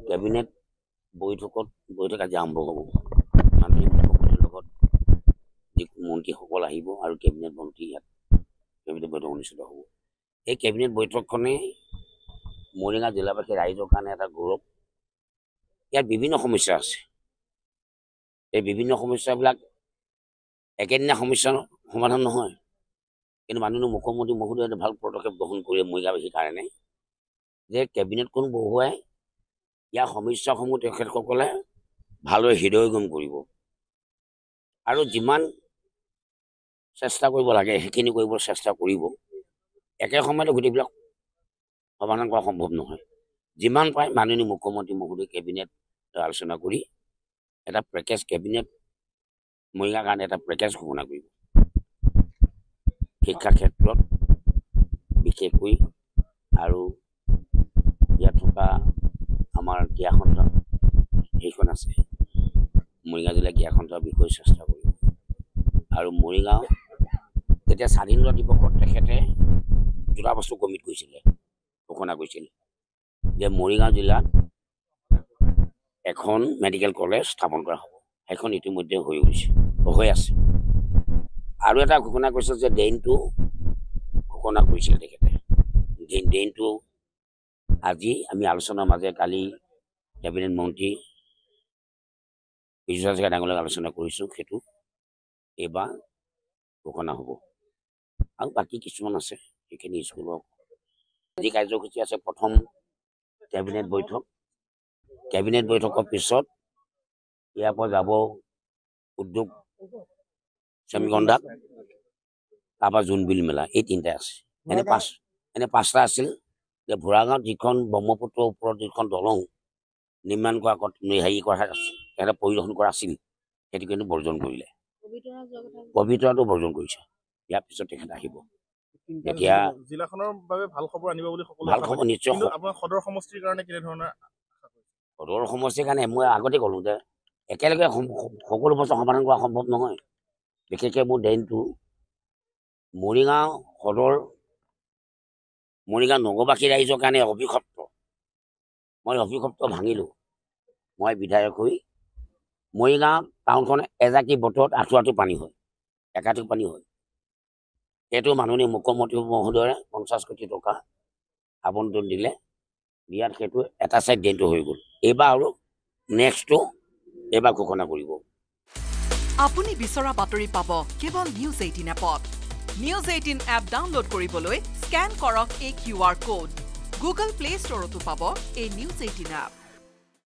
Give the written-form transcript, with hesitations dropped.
cabinet বৈঠক আজি আৰম্ভ হ'ব মাননীয় মুখ্যমন্ত্ৰীৰ লগত যি মন্ত্ৰীসকল আহিব আৰু কেবিনেট মন্ত্ৰী ইয়াত কেবিনেট বৈঠক অনুষ্ঠিত হ'ব এই কেবিনেট বৈঠকখনে মৰিগাঁও জিলাবাসী ৰাইজৰ কাৰণে এটা গৌৰৱ ইয়াত বিভিন্ন সমস্যা আছে এই বিভিন্ন সমস্যাবিলাক একেদিনা সমস্যাৰ সমাধান নহয় কিন্তু মাননীয় মুখ্যমন্ত্ৰী মহোদয়ে ভাল পদক্ষেপ গ্ৰহণ কৰি মৰিগাঁওবাসীৰ কাৰণে যে কেবিনেটখন বহুৱাই ইয়াৰ সমস্যাসমূহ তেখেতসকলে ভালদৰে হৃদয়গম কৰিব আৰু যিমান চেষ্টা কৰিব লাগে সেইখিনি কৰিব চেষ্টা কৰিব একে সময়তে গোটেইবিলাক সমাধান কৰা সম্ভৱ নহয় যিমান পায় মাননীয় মুখ্যমন্ত্ৰী মহোদয় কেবিনেট আলোচনা কৰি এটা পেকেজ কেবিনেট মৰিগাঁৱৰ কাৰণে এটা পেকেজ ঘোষণা কৰিব শিক্ষা ক্ষেত্ৰত বিশেষকৈ আৰু ইয়াত থকা আমাৰ ক্ৰীড়া সন্থা সেইখন আছে মৰিগাঁও জিলা ক্ৰীড়া সন্থাৰ বিষয়ে চেষ্টা কৰিব আৰু মৰিগাঁও যেতিয়া স্বাধীনতা দিৱসত তেখেতে দুটা বস্তু কমিট কৰিছিলে ঘোষণা কৰিছিল যে মৰিগাঁও জিলাত এখন মেডিকেল কলেজ স্থাপন কৰা হ'ব সেইখন ইতিমধ্যে হৈ আছে আৰু এটা ঘোষণা কৰিছিল যে ড্ৰেইনটো ঘোষণা কৰিছিল তেখেতে ড্ৰেইনটো আজি আমি আলোচনাৰ মাজে কালি কেবিনেট মন্ত্ৰী বিশ্বজিৎ ডাঙৰীয়াৰ লগত আলোচনা কৰিছোঁ সেইটো এইবাৰ ঘোষণা হ'ব আৰু বাকী কিছুমান আছে সেইখিনি স্কুলৰ যি কাৰ্যসূচী আছে প্ৰথম কেবিনেট বৈঠকৰ পিছত ইয়াৰ পৰা যাব উদ্যোগ ছেমিকণ্ডাক্ট তাৰপৰা জোনবিল মেলা এই তিনিটা আছে এনে পাঁচটা আছিল যে ভোৰাগাঁৱত যিখন ব্ৰহ্মপুত্ৰৰ ওপৰত যিখন দলং নিৰ্মাণ কৰা হেৰি কৰা তেখেতে পৰিদৰ্শন কৰা আছিল সেইটো কিন্তু বৰ্জন কৰিলে পবিতৰাটো বৰ্জন কৰিছে ইয়াৰ পিছত তেখেত আহিব এতিয়া জিলাখনৰ বাবে ভাল খবৰ আনিব বুলি ভাল খবৰ নিশ্চয় আপোনাৰ সদৰ সমষ্টিৰ কাৰণে কেনেধৰণৰ সদৰ সমষ্টিৰ কাৰণে মই আগতে ক'লোঁ যে একেলগে সকলো বস্তু সমাধান কৰা সম্ভৱ নহয় বিশেষকৈ মোৰ ড্ৰেইনটো মৰিগাঁও সদৰ মৰিগাঁও নগৰবাসী ৰাইজৰ কাৰণে অভিশপ্ত মই অভিশপ্ত ভাঙিলোঁ মই বিধায়ক হৈ মৰিগাঁও টাউনখন এজাকি বতৰত আঁঠুৱাটো পানী হয় একাঠু পানী হয় এইটো মাননীয় মুখ্যমন্ত্ৰী মহোদয়ে 50 কোটি টকা আবণ্টন দিলে দিয়াত সেইটো এটা চাইড ড্ৰেইনটো হৈ গ'ল এইবাৰ আৰু নেক্সটটো এইবাৰ ঘোষণা কৰিব আপুনি বিচৰা বাতৰি পাব কেৱল নিউজ 18 এপত নিউজ 18 এপ ডাউনলোড কৰিবলৈ স্ক্যান কৰক এই QR কোড গুগল প্লে ষ্টৰতো পাব এই নিউজ 18 এপ